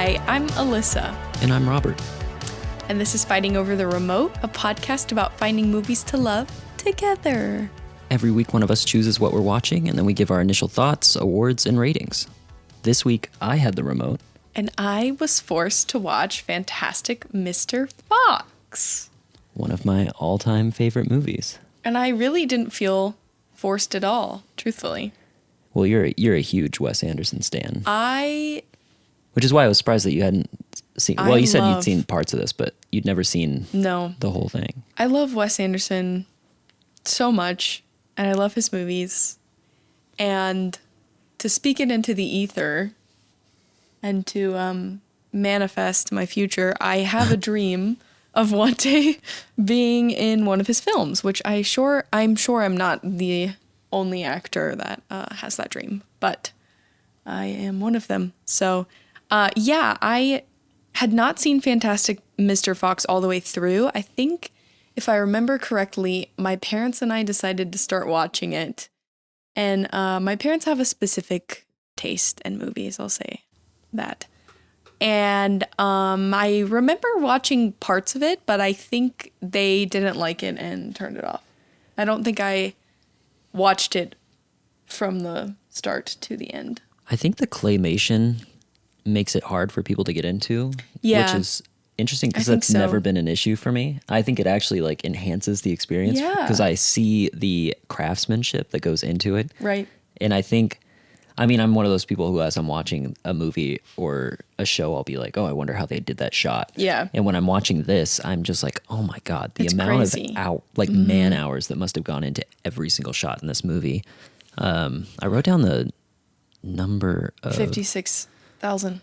Hi, I'm Elissa. And I'm Robert. And this is Fighting Over the Remote, a podcast about finding movies to love together. Every week, one of us chooses what we're watching, and then we give our initial thoughts, awards, and ratings. This week, I had the remote. And I was forced to watch Fantastic Mr. Fox. One of my all-time favorite movies. And I really didn't feel forced at all, truthfully. Well, you're a huge Wes Anderson stan. Which is why I was surprised that you hadn't seen... Well, you said you'd seen parts of this, but you'd never seen the whole thing. I love Wes Anderson so much, and I love his movies. And to speak it into the ether and to manifest my future, I have a dream of one day being in one of his films, which I'm sure I'm not the only actor that has that dream, but I am one of them. So... I had not seen Fantastic Mr. Fox all the way through. I think, if I remember correctly, my parents and I decided to start watching it. And my parents have a specific taste in movies, I'll say that. And I remember watching parts of it, but I think they didn't like it and turned it off. I don't think I watched it from the start to the end. I think the claymation makes it hard for people to get into, which is interesting because that's never been an issue for me. I think it actually enhances the experience because I see the craftsmanship that goes into it. Right. And I'm one of those people who, as I'm watching a movie or a show, I'll be like, oh, I wonder how they did that shot. Yeah. And when I'm watching this, I'm just like, oh my God, the amount crazy. of man hours that must have gone into every single shot in this movie. I wrote down the number of 56,000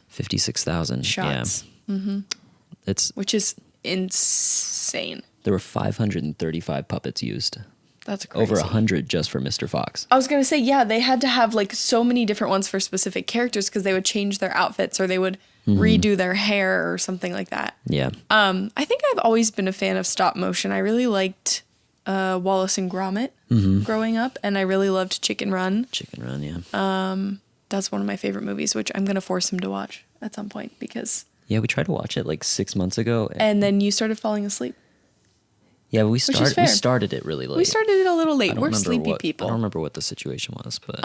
shots. Yeah. Mm-hmm. Which is insane. There were 535 puppets used. That's crazy. Over 100 just for Mr. Fox. I was going to say, they had to have so many different ones for specific characters because they would change their outfits or they would redo their hair or something like that. Yeah. I think I've always been a fan of stop motion. I really liked Wallace and Gromit growing up, and I really loved Chicken Run. Chicken Run, yeah. That's one of my favorite movies, which I'm going to force him to watch at some point because... Yeah, we tried to watch it 6 months ago. And then you started falling asleep. Yeah, we started it really late. We started it a little late. We're sleepy people. I don't remember what the situation was, but...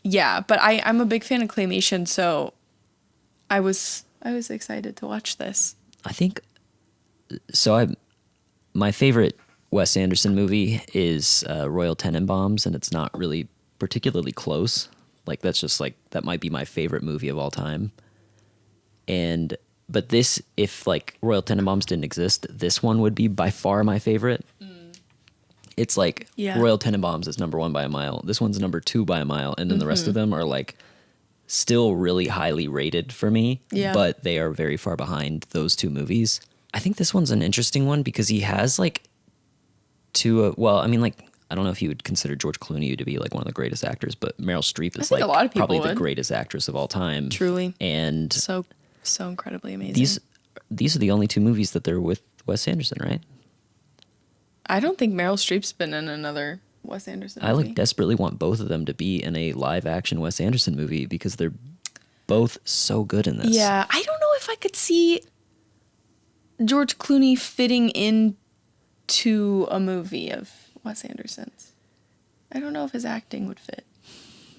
Yeah, but I'm a big fan of claymation, so I was excited to watch this. I think... So my favorite Wes Anderson movie is Royal Tenenbaums, and it's not really particularly close. That's just that might be my favorite movie of all time. But this, if Royal Tenenbaums didn't exist, this one would be by far my favorite. It's Royal Tenenbaums is number 1 by a mile. This one's number 2 by a mile. And then the rest of them are still really highly rated for me. Yeah. But they are very far behind those two movies. I think this one's an interesting one because he has two, I don't know if you would consider George Clooney to be one of the greatest actors, but Meryl Streep is a lot of people probably would. the greatest actress of all time. Truly. And so incredibly amazing. These are the only two movies that they're with Wes Anderson, right? I don't think Meryl Streep's been in another Wes Anderson movie. I desperately want both of them to be in a live action Wes Anderson movie because they're both so good in this. Yeah, I don't know if I could see George Clooney fitting into a movie of Wes Anderson's. I don't know if his acting would fit.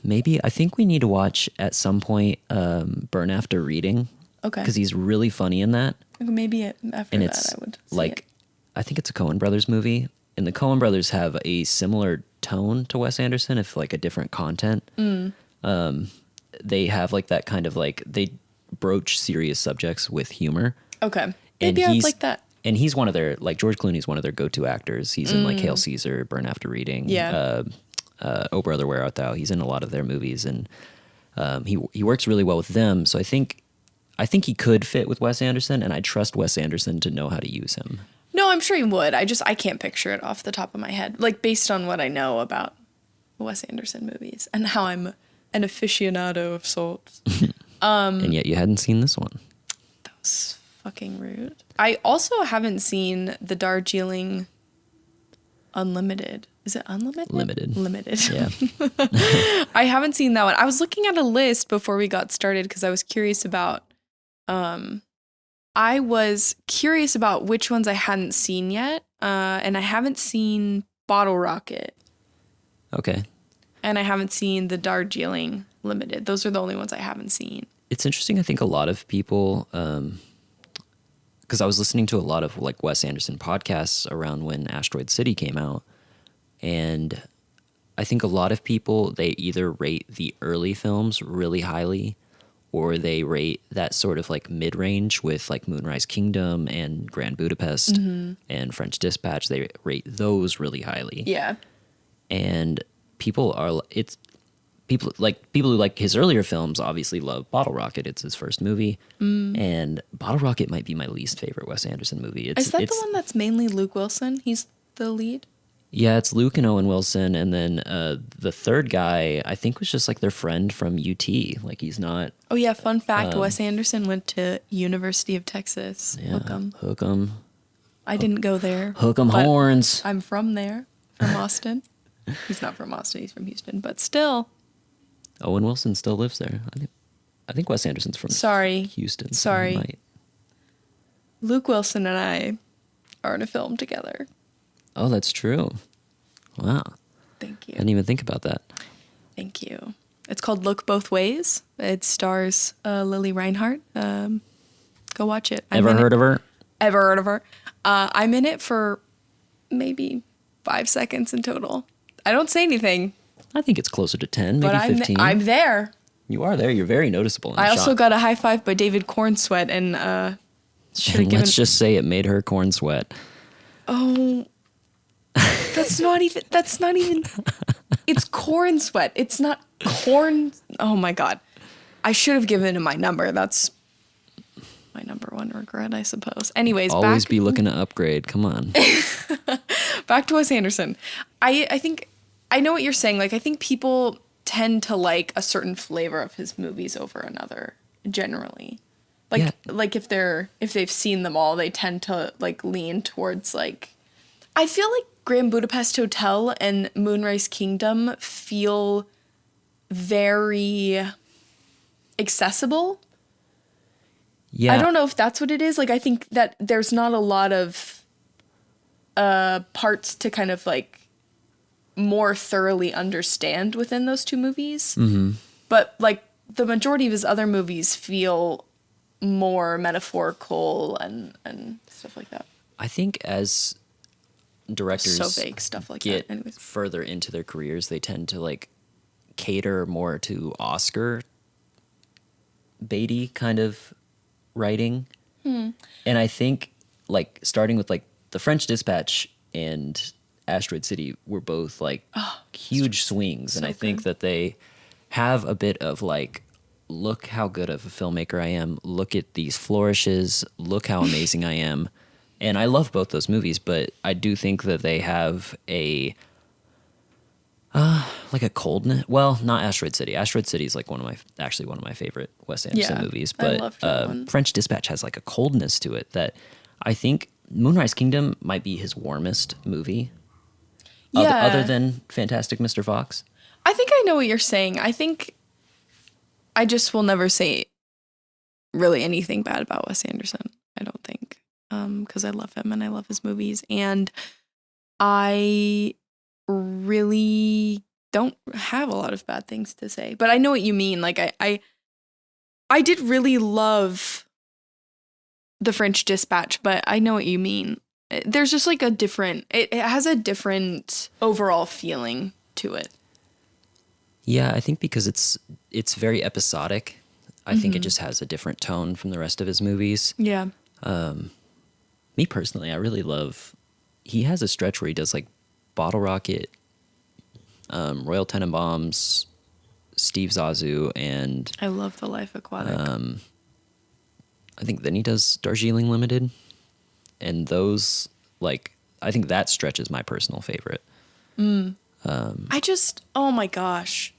Maybe. I think we need to watch at some point Burn After Reading. Okay. Because he's really funny in that. Maybe after that I would see it. I think it's a Coen Brothers movie. And the Coen Brothers have a similar tone to Wes Anderson, if a different content. They have that kind of they broach serious subjects with humor. Okay. Maybe I would like that. And he's one of their, George Clooney's one of their go-to actors. He's in Hail Caesar, Burn After Reading, Oh Brother, Where Art Thou? He's in a lot of their movies, and he works really well with them. So I think he could fit with Wes Anderson, and I trust Wes Anderson to know how to use him. No, I'm sure he would. I can't picture it off the top of my head, based on what I know about Wes Anderson movies and how I'm an aficionado of sorts. And yet you hadn't seen this one. That was fucking rude. I also haven't seen the Darjeeling Unlimited. Is it Unlimited? Limited. Yeah. I haven't seen that one. I was looking at a list before we got started because I was curious about I was curious about which ones I hadn't seen yet, and I haven't seen Bottle Rocket. Okay. And I haven't seen the Darjeeling Limited. Those are the only ones I haven't seen. It's interesting. I think a lot of people, because I was listening to a lot of like Wes Anderson podcasts around when Asteroid City came out, and I think a lot of people, they either rate the early films really highly, or they rate that sort of like mid-range with like Moonrise Kingdom and Grand Budapest and French Dispatch. They rate those really highly. Yeah. And people who like his earlier films obviously love Bottle Rocket. It's his first movie. And Bottle Rocket might be my least favorite Wes Anderson movie. Is that the one that's mainly Luke Wilson? He's the lead? Yeah, it's Luke and Owen Wilson, and then the third guy I think was just like their friend from UT. Like he's not. Oh yeah, fun fact: Wes Anderson went to University of Texas. Yeah, hook 'em. I didn't go there. Hook 'em horns. I'm from there, from Austin. He's not from Austin; he's from Houston. But still, Owen Wilson still lives there. I think Wes Anderson's from Houston. Sorry. So Luke Wilson and I are in a film together. Oh, that's true. Wow. Thank you. I didn't even think about that. Thank you. It's called Look Both Ways. It stars Lily Reinhart. Go watch it. Ever heard of her? Ever heard of her? I'm in it for maybe 5 seconds in total. I don't say anything. I think it's closer to 10, maybe 15. I'm there. You are there. You're very noticeable. I also got a high five by David Cornsweat and let's just say it made her corn sweat. Oh, that's not even. It's corn sweat. It's not corn. Oh my God. I should have given him my number. That's my number one regret, I suppose. Anyways, always be looking to upgrade. Come on. Back to Wes Anderson. I think I know what you're saying. Like, I think people tend to like a certain flavor of his movies over another, generally. Like, Yeah. like if they've seen them all, they tend to like lean towards like. I feel like Grand Budapest Hotel and Moonrise Kingdom feel very accessible. Yeah. I don't know if that's what it is. Like, I think that there's not a lot of parts to kind of like more thoroughly understand within those two movies. Mm-hmm. But like the majority of his other movies feel more metaphorical and stuff like that. I think as directors So vague stuff like get that. Anyways. further into their careers, they tend to like cater more to Oscar baity kind of writing. And I think like starting with like The French Dispatch and Asteroid City were both like huge swings. And I think that they have a bit of like, look how good of a filmmaker I am. Look at these flourishes. Look how amazing I am. And I love both those movies, but I do think that they have a like a coldness. Well, not Asteroid City. Asteroid City is like one of my favorite Wes Anderson movies. I But loved that one. French Dispatch has like a coldness to it that I think Moonrise Kingdom might be his warmest movie. Yeah. Other than Fantastic Mr. Fox. I think I know what you're saying. I think I just will never say really anything bad about Wes Anderson. I don't think. Because I love him and I love his movies. And I really don't have a lot of bad things to say. But I know what you mean. Like, I did really love The French Dispatch, but I know what you mean. There's just like it has a different overall feeling to it. Yeah, I think because it's very episodic. I think it just has a different tone from the rest of his movies. Yeah. Me personally, I really love. He has a stretch where he does like Bottle Rocket, Royal Tenenbaums, Steve Zazu, and I love The Life Aquatic. I think then he does Darjeeling Limited, and those like I think that stretch is my personal favorite. I just, oh my gosh.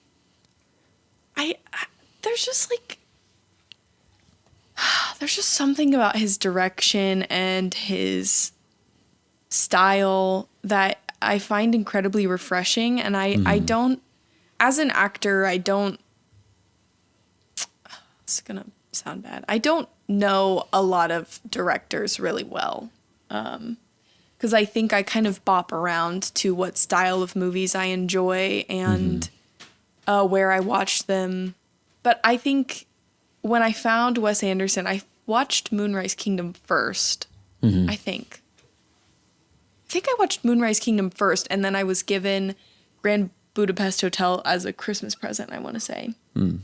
I there's just like, there's just something about his direction and his style that I find incredibly refreshing. And I don't, as an actor, it's gonna sound bad. I don't know a lot of directors really well. Because I think I kind of bop around to what style of movies I enjoy and where I watch them. But I think when I found Wes Anderson, I watched Moonrise Kingdom first, I think. I think I watched Moonrise Kingdom first, and then I was given Grand Budapest Hotel as a Christmas present, I want to say. And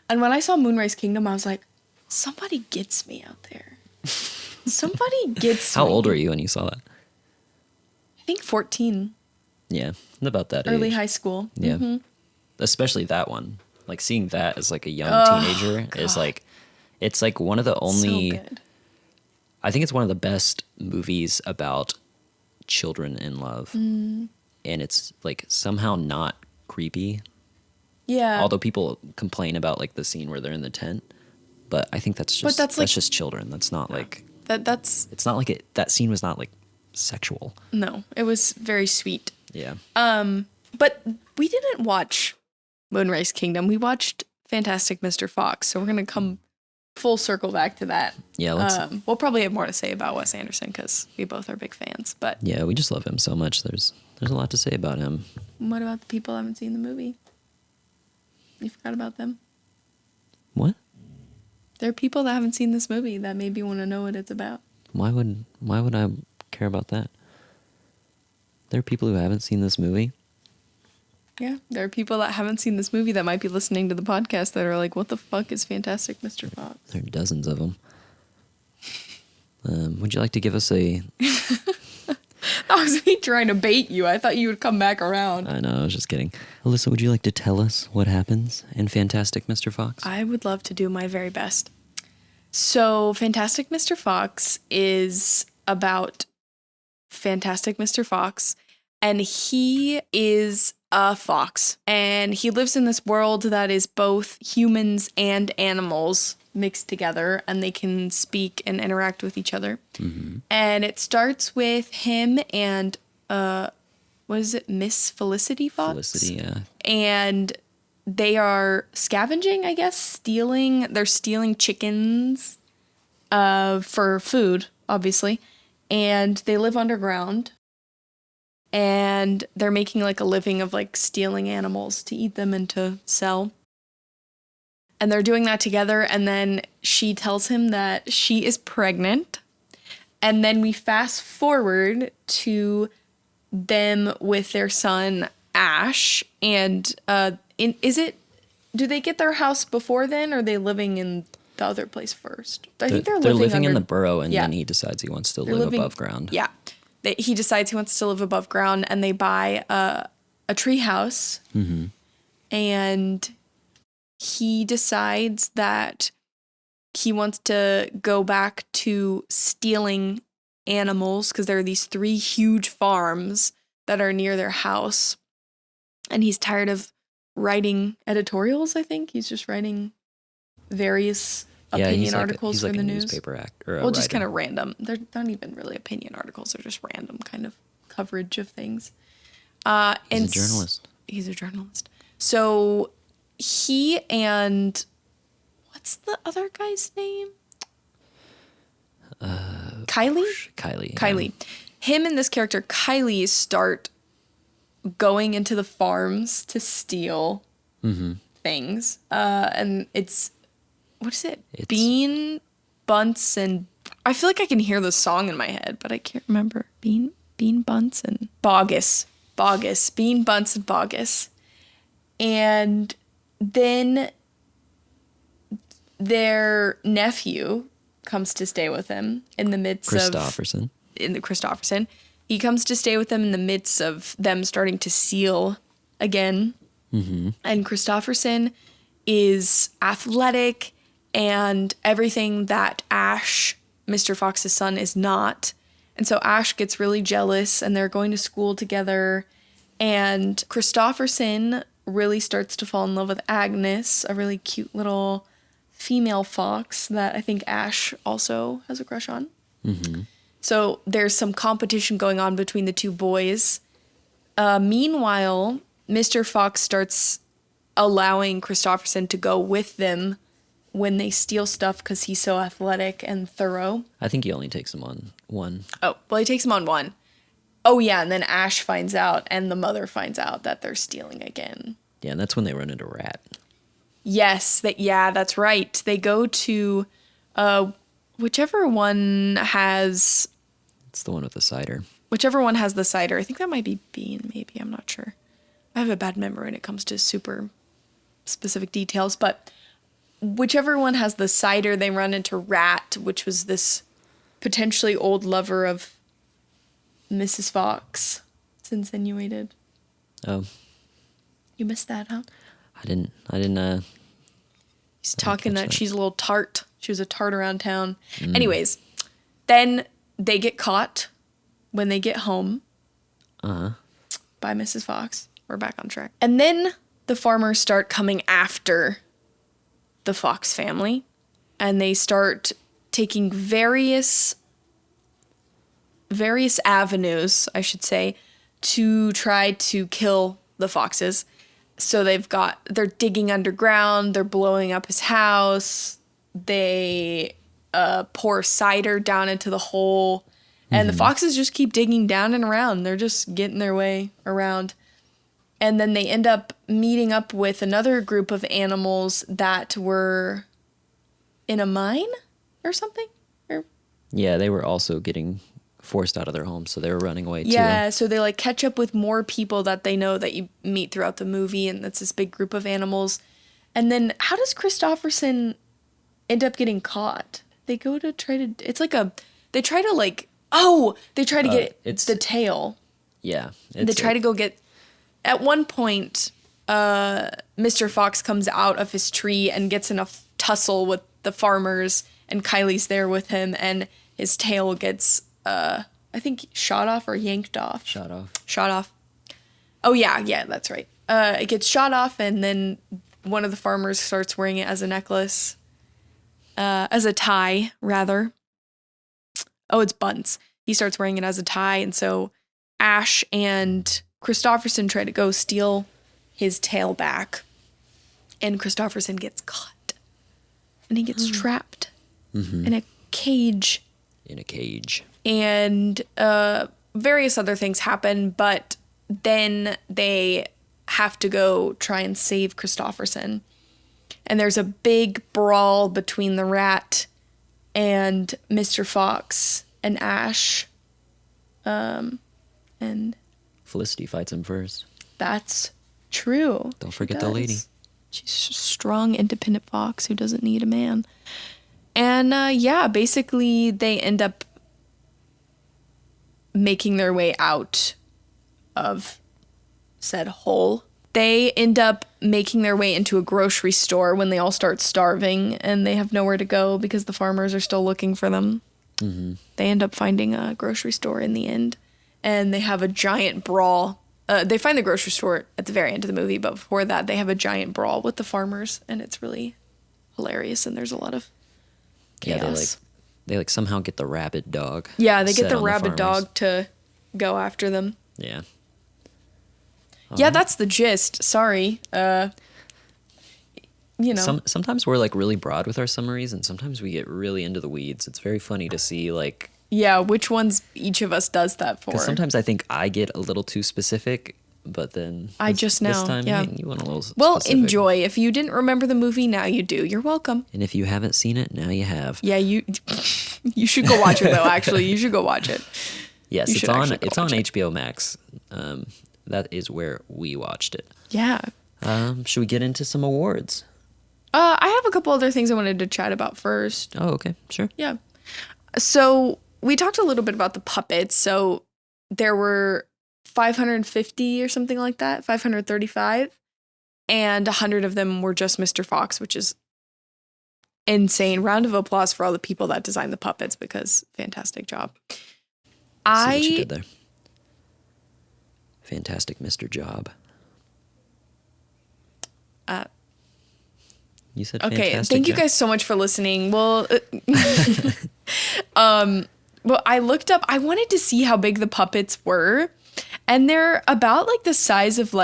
when I saw Moonrise Kingdom, I was like, somebody gets me out there. Somebody gets How me. old were you when you saw that? I think 14. Yeah, about that Early age. high school. Yeah. Especially that one. Like seeing that as like a young teenager is like, it's like one of the only, So good. I think it's one of the best movies about children in love. And it's like somehow not creepy. Yeah. Although people complain about like the scene where they're in the tent, but I think that's just, that's that's just children. That's not like, that's it's not like that scene was not like sexual. no, it was very sweet. Yeah. But we didn't watch Moonrise Kingdom. We watched Fantastic Mr. Fox. So we're going to come full circle back to that. Yeah. Let's, we'll probably have more to say about Wes Anderson because we both are big fans. But yeah, we just love him so much. There's a lot to say about him. what about the people who haven't seen the movie? You forgot about them? What? There are people that haven't seen this movie that maybe want to know what it's about. Why would I care about that? There are people who haven't seen this movie. Yeah, there are people that haven't seen this movie that might be listening to the podcast that are like, what the fuck is Fantastic Mr. Fox? There are dozens of them. Would you like to give us a... That was me trying to bait you. I thought you would come back around. I know, I was just kidding. Elissa, would you like to tell us what happens in Fantastic Mr. Fox? I would love to do my very best. So, Fantastic Mr. Fox is about Fantastic Mr. Fox, and he is a fox, and he lives in this world that is both humans and animals mixed together, and they can speak and interact with each other. And it starts with him and what is it, Miss Felicity Fox? Felicity, yeah. And they are scavenging, I guess, they're stealing chickens for food, obviously, and they live underground. And they're making like a living of like stealing animals to eat them and to sell. And they're doing that together. And then she tells him that she is pregnant. And then we fast forward to them with their son, Ash. And do they get their house before then? Or are they living in the other place first? I think they're living in the burrow, and then he decides he wants to live living above ground. Yeah. He decides he wants to live above ground, and they buy a tree house. And he decides that he wants to go back to stealing animals because there are these 3 huge farms that are near their house. And he's tired of writing editorials, I think. He's just writing various opinion articles for the news. Newspaper actor. Well, just kind of random. They're not even really opinion articles. They're just random kind of coverage of things. He's a journalist. He's a journalist. So he and what's the other guy's name? Kylie? Kylie. Him and this character, Kylie, start going into the farms to steal things. And it's, what is it? Bean, Bunts, and I feel like I can hear the song in my head, but I can't remember. Bean, Bunts, and Bogus. Bean, Bunts, and Bogus. And then their nephew comes to stay with him in the midst Christopherson. He comes to stay with them in the midst of them starting to seal again. And Christopherson is athletic and everything that Ash, Mr. Fox's son, is not. And so Ash gets really jealous, and they're going to school together. And Christopherson really starts to fall in love with Agnes, a really cute little female fox that I think Ash also has a crush on. So there's some competition going on between the 2 boys. Meanwhile, Mr. Fox starts allowing Christopherson to go with them when they steal stuff because he's so athletic and thorough. I think he only takes them on one. Oh, well, he takes them on one. Oh, yeah, and then Ash finds out, and the mother finds out that they're stealing again. Yeah, and that's when they run into Rat. Yes, that's right. They go to whichever one has... It's the one with the cider. Whichever one has the cider. I think that might be Bean, maybe. I'm not sure. I have a bad memory when it comes to super specific details, but whichever one has the cider, they run into Rat, which was this potentially old lover of Mrs. Fox. It's insinuated. Oh. You missed that, huh? I didn't, He's talking that she's a little tart. She was a tart around town. Anyways, then they get caught when they get home. By Mrs. Fox. We're back on track. And then the farmers start coming after the Fox family. And they start taking various avenues, I should say, to try to kill the Foxes. So they're digging underground, they're blowing up his house, they pour cider down into the hole, and the Foxes just keep digging down and around. They're just getting their way around. And then they end up meeting up with another group of animals that were in a mine or something? Yeah, they were also getting forced out of their homes, so they were running away too. Yeah, so they catch up with more people that they know that you meet throughout the movie, and that's this big group of animals. And then how does Christopherson end up getting caught? They go to try to... It's like a... They try to get the tail. Yeah. They try to go get... At one point, Mr. Fox comes out of his tree and gets in a tussle with the farmers, and Kylie's there with him, and his tail gets, I think, shot off or yanked off. Shot off. Oh, yeah, that's right. It gets shot off, and then one of the farmers starts wearing it as a necklace. As a tie, rather. Oh, it's buns. He starts wearing it as a tie, and so Ash and Christopherson try to go steal his tail back, and Christopherson gets caught, and he gets trapped in a cage. And various other things happen, but then they have to go try and save Christopherson. And there's a big brawl between the Rat and Mr. Fox and Ash. And Felicity fights him first. That's true. Don't forget the lady. She's a strong, independent fox who doesn't need a man. And basically they end up making their way out of said hole. They end up making their way into a grocery store when they all start starving, and they have nowhere to go because the farmers are still looking for them. They end up finding a grocery store in the end, and they have a giant brawl. They find the grocery store at the very end of the movie, but before that, they have a giant brawl with the farmers, and it's really hilarious, and there's a lot of chaos. Yeah, they somehow get the rabid dog. Yeah, they get the rabid dog to go after them. Yeah. Yeah, that's the gist. Sorry. Sometimes we're really broad with our summaries, and sometimes we get really into the weeds. It's very funny to see Yeah, which ones each of us does that for. Because sometimes I think I get a little too specific, but then this time, yeah. You want a little Well, specific. enjoy. If you didn't remember the movie, now you do. You're welcome. And if you haven't seen it, now you have. Yeah, you should go watch it, though, actually. You should go watch it. Yes, it's on HBO Max. That is where we watched it. Yeah. Should we get into some awards? I have a couple other things I wanted to chat about first. Oh, okay. Sure. Yeah. So we talked a little bit about the puppets. So there were 550 or something like that, 535. And 100 of them were just Mr. Fox, which is insane. Round of applause for all the people that designed the puppets, because fantastic job. See what you did there. Fantastic, Mr. Job. You said fantastic. Okay, thank you guys so much for listening. Well, I looked up, I wanted to see how big the puppets were, and they're about the size of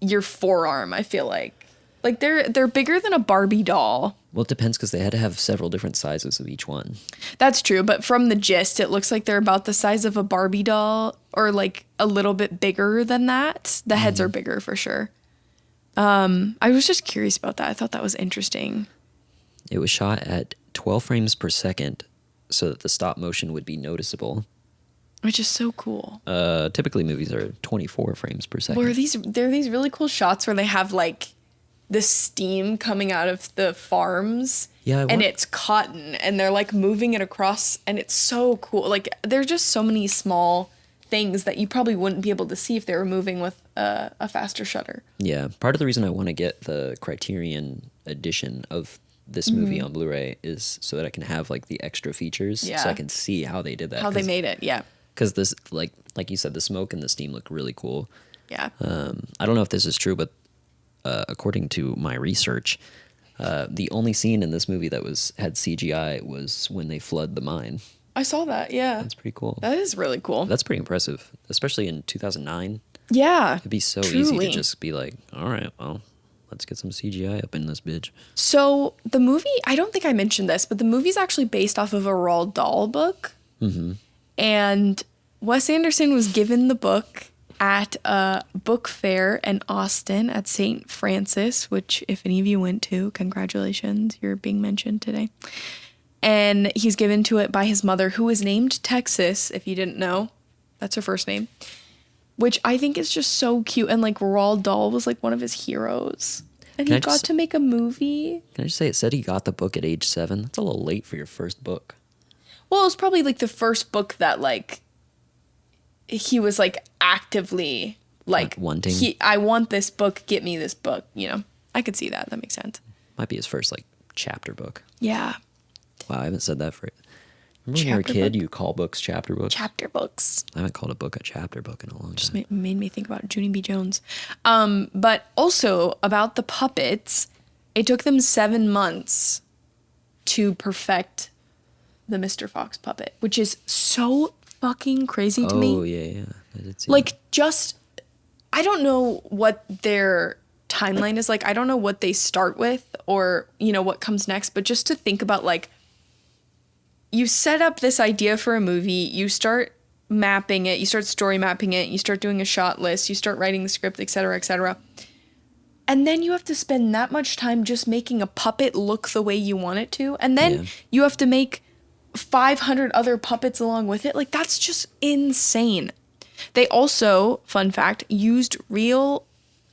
your forearm, I feel like. They're bigger than a Barbie doll. Well, it depends because they had to have several different sizes of each one. That's true, but from the gist, it looks like they're about the size of a Barbie doll or like a little bit bigger than that. The heads are bigger for sure. I was just curious about that. I thought that was interesting. It was shot at 12 frames per second so that the stop motion would be noticeable. Which is so cool. Typically movies are 24 frames per second. There are these really cool shots where they have like the steam coming out of the farms. Yeah, and it's cotton and they're like moving it across and it's so cool. Like there's just so many small things that you probably wouldn't be able to see if they were moving with a faster shutter. Yeah, part of the reason I want to get the Criterion edition of this movie on Blu-ray is so that I can have like the extra features so I can see how they did that. How they made it, yeah. Because this, like you said, the smoke and the steam look really cool. Yeah. I don't know if this is true, but according to my research, the only scene in this movie that had CGI was when they flood the mine. I saw that, yeah. That's pretty cool. That is really cool. That's pretty impressive, especially in 2009. Yeah. It'd be so easy to just be like, all right, well, let's get some CGI up in this bitch. So the movie, I don't think I mentioned this, but the movie's actually based off of a Roald Dahl book. Mm-hmm. And Wes Anderson was given the book at a book fair in Austin at St. Francis, which if any of you went to, congratulations, you're being mentioned today. And he's given to it by his mother, who is named Texas, if you didn't know. That's her first name. Which I think is just so cute. And like Roald Dahl was like one of his heroes. And he got to make a movie. Can I just say, it said he got the book at age 7. That's a little late for your first book. Well, it was probably like the first book that like he was like actively like wanting. I want this book, get me this book, you know. I could see that. That makes sense. Might be his first like chapter book. Yeah. Wow, I haven't said that for it. Remember when you were a kid, you call books chapter books? Chapter books. I haven't called a book a chapter book in a long time. Just made me think about Junie B. Jones. But also about the puppets, it took them 7 months to perfect the Mr. Fox puppet, which is so fucking crazy to me. Oh, yeah. I did see like, that. just, I don't know what their timeline is like. I don't know what they start with or, you know, what comes next. But just to think about, like, you set up this idea for a movie, you start mapping it, you start story mapping it, you start doing a shot list, you start writing the script, et cetera, et cetera. And then you have to spend that much time just making a puppet look the way you want it to. And then you have to make 500 other puppets along with it. Like, that's just insane. They also, fun fact, used real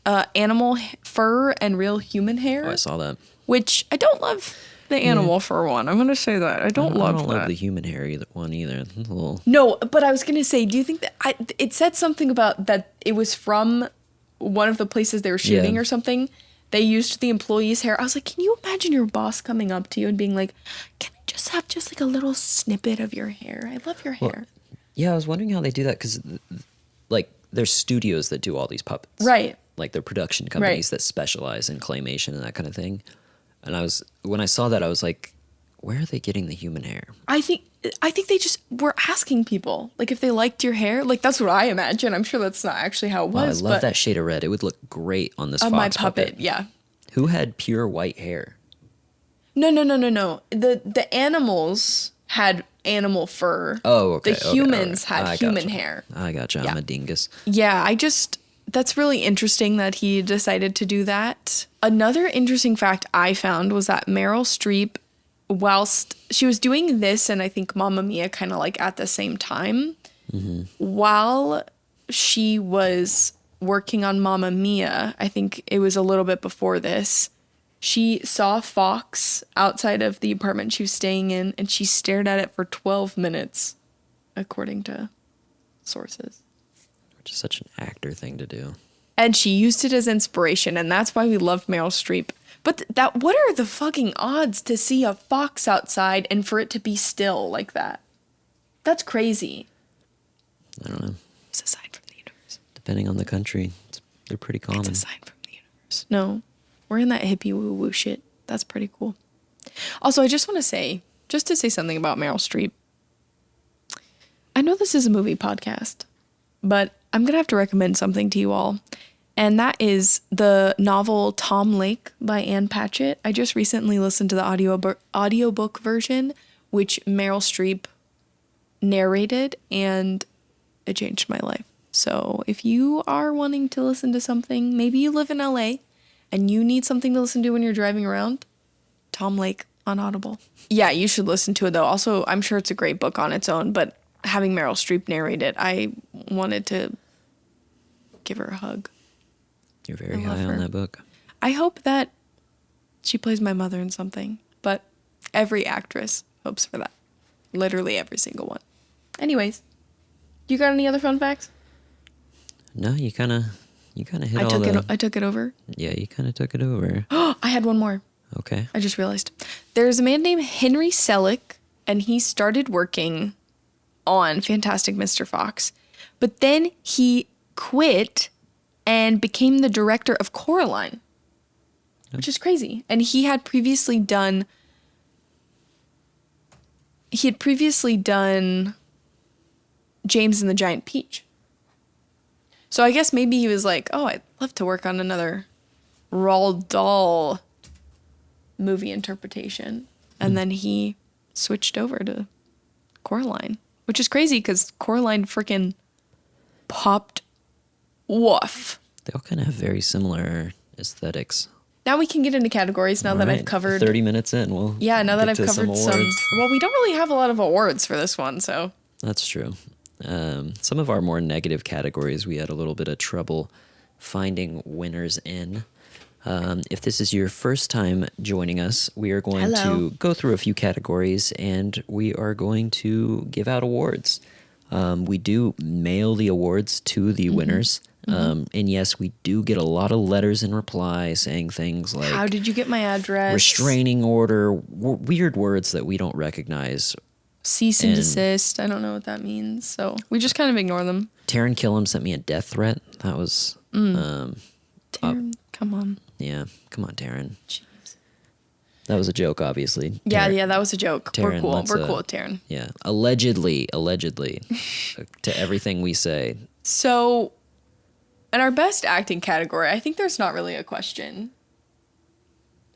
animal fur and real human hair. Oh, I saw that. Which I don't love the animal fur one. I'm going to say that. I don't love the human hair either. It's a little... No, but I was going to say, do you think that... it said something about that it was from one of the places they were shooting or something. They used the employee's hair. I was like, can you imagine your boss coming up to you and being like, can I just have just like a little snippet of your hair? I love your hair. Yeah, I was wondering how they do that because, like, there's studios that do all these puppets. Right. Like, they're production companies that specialize in claymation and that kind of thing. And when I saw that, I was like, where are they getting the human hair? I think they just were asking people, like, if they liked your hair. Like, that's what I imagine. I'm sure that's not actually how it was. I love that shade of red. It would look great on this Fox my puppet. Yeah. Who had pure white hair? No. The animals had animal fur. Oh, okay. The humans had human hair. I gotcha. I'm a dingus. Yeah, that's really interesting that he decided to do that. Another interesting fact I found was that Meryl Streep, whilst she was doing this and I think Mamma Mia kind of like at the same time, while she was working on Mamma Mia, I think it was a little bit before this, she saw a fox outside of the apartment she was staying in and she stared at it for 12 minutes, according to sources. Which is such an actor thing to do. And she used it as inspiration, and that's why we love Meryl Streep. But what are the fucking odds to see a fox outside and for it to be still like that? That's crazy. I don't know. It's a sign from the universe. Depending on the country, they're pretty common. It's a sign from the universe. No, we're in that hippie woo-woo shit. That's pretty cool. Also, I just want to say, just to say something about Meryl Streep. I know this is a movie podcast, but I'm going to have to recommend something to you all. And that is the novel Tom Lake by Anne Patchett. I just recently listened to the audiobook version, which Meryl Streep narrated, and it changed my life. So if you are wanting to listen to something, maybe you live in LA and you need something to listen to when you're driving around, Tom Lake on Audible. Yeah, you should listen to it though. Also, I'm sure it's a great book on its own, but having Meryl Streep narrate it, I wanted to give her a hug. You're very high on that book. I hope that she plays my mother in something, but every actress hopes for that. Literally every single one. Anyways, you got any other fun facts? No, you kind of hit I took it over. Yeah, you kind of took it over. I had one more. Okay. I just realized. There's a man named Henry Selick, and he started working on Fantastic Mr. Fox, but then he quit and became the director of Coraline, which is crazy. And he had previously done James and the Giant Peach. So I guess maybe he was like, oh, I'd love to work on another Roald Dahl movie interpretation. And then he switched over to Coraline, which is crazy because Coraline freaking popped off. They all kind of have very similar aesthetics. Now we can get into categories now All that right, I've covered 30 minutes in. Now that I've covered some. Well, we don't really have a lot of awards for this one, so. That's true. Some of our more negative categories, we had a little bit of trouble finding winners in. If this is your first time joining us, we are going to go through a few categories and we are going to give out awards. We do mail the awards to the winners. And yes, we do get a lot of letters in reply saying things like, how did you get my address? Restraining order, weird words that we don't recognize. Cease and desist. I don't know what that means. So we just kind of ignore them. Taryn Killam sent me a death threat. That was... Taryn, come on. Yeah, come on, Taryn. Jeez. That was a joke, obviously. Yeah, that was a joke. Taryn, we're cool with Taryn. Yeah, allegedly, to everything we say. So, in our best acting category, I think there's not really a question.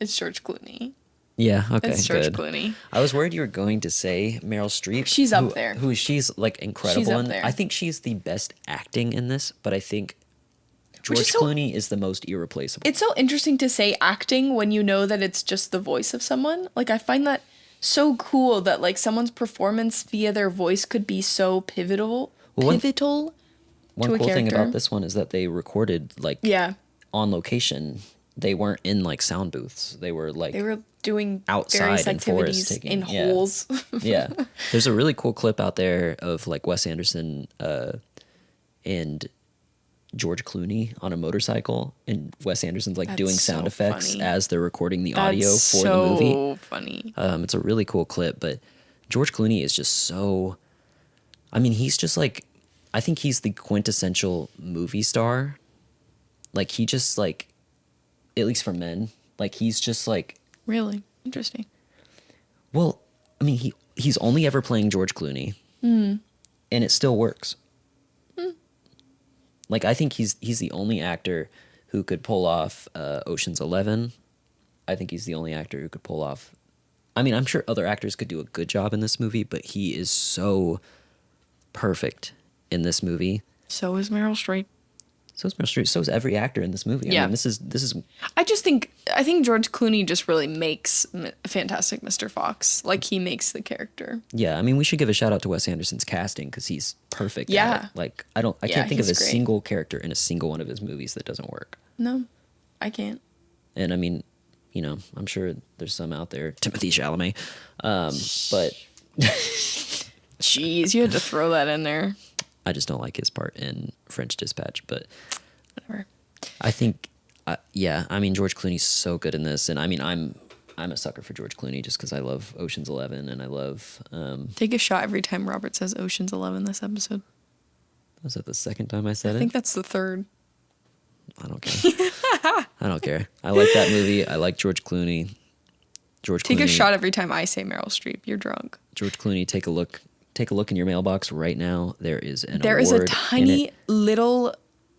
It's George Clooney. Yeah, okay, it's George good. Clooney. I was worried you were going to say Meryl Streep. She's up there. She's like incredible. She's up there. I think she's the best acting in this, but I think George Clooney is the most irreplaceable. It's so interesting to say acting when you know that it's just the voice of someone. Like, I find that so cool that, like, someone's performance via their voice could be so pivotal. One cool thing about this one is that they recorded, like, on location. They weren't in, like, sound booths. They were doing outside various in activities forest in holes. Yeah. There's a really cool clip out there of, like, Wes Anderson and George Clooney on a motorcycle, and Wes Anderson's like doing sound effects as they're recording the audio for the movie. So funny. It's a really cool clip, but George Clooney is just so, I mean, he's just like, I think he's the quintessential movie star. Like, he just like, at least for men, like, he's just like. Really? Interesting. Well, I mean, he's only ever playing George Clooney, and it still works. Like, I think he's the only actor who could pull off Ocean's 11. I think he's the only actor who could pull off... I mean, I'm sure other actors could do a good job in this movie, but he is so perfect in this movie. So is Meryl Streep. So is Meryl Streep. So is every actor in this movie. Yeah. I mean, this is. I think George Clooney just really makes Fantastic Mr. Fox. Like, he makes the character. Yeah, I mean, we should give a shout out to Wes Anderson's casting because he's perfect. Yeah. At it. Like, I can't think of a single character in a single one of his movies that doesn't work. No, I can't. And I mean, you know, I'm sure there's some out there. Timothée Chalamet, but. Jeez, you had to throw that in there. I just don't like his part in French Dispatch, but whatever. I think, I mean, George Clooney's so good in this, and I mean, I'm a sucker for George Clooney just because I love Ocean's 11, and I love. Take a shot every time Robert says Ocean's 11 this episode. Was that the second time I said it? I think that's the third. I don't care. I don't care. I like that movie. I like George Clooney. Take a shot every time I say Meryl Streep. You're drunk. George Clooney, take a look. Take a look in your mailbox right now. There is an award. There is a tiny little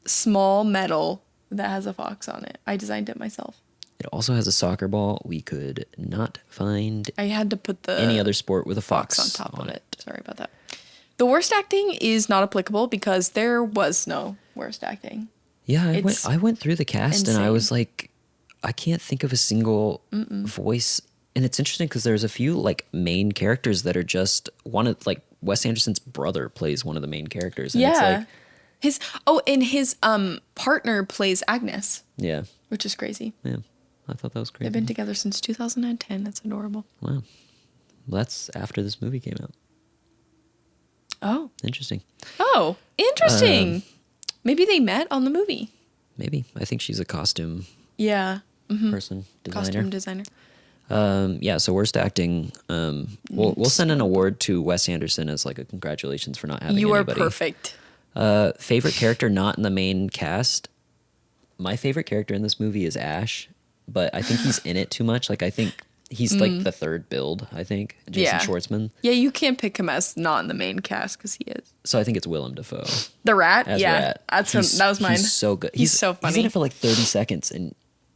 small medal that has a fox on it. I designed it myself. It also has a soccer ball. We could not find I had to put any other sport with a fox on top of it. Sorry about that. The worst acting is not applicable because there was no worst acting. Yeah, I went through the cast and I was like, I can't think of a single voice. And it's interesting because there's a few like main characters that are just one of like Wes Anderson's brother plays one of the main characters. And it's like, his partner plays Agnes. Yeah. Which is crazy. Yeah. I thought that was crazy. They've been together since 2010. That's adorable. Wow. Well, that's after this movie came out. Oh. Interesting. Oh, interesting. Maybe they met on the movie. Maybe. I think she's a costume person, designer. Costume designer. Yeah, so worst acting. We'll send an award to Wes Anderson as like a congratulations for not having anybody. You are perfect. Favorite character not in the main cast. My favorite character in this movie is Ash, but I think he's in it too much. Like I think he's like the third build, I think. Jason Schwartzman. Yeah, you can't pick him as not in the main cast because he is. So I think it's Willem Dafoe. The rat? Rat. That was mine. He's so good. He's so funny. He's in it for like 30 seconds and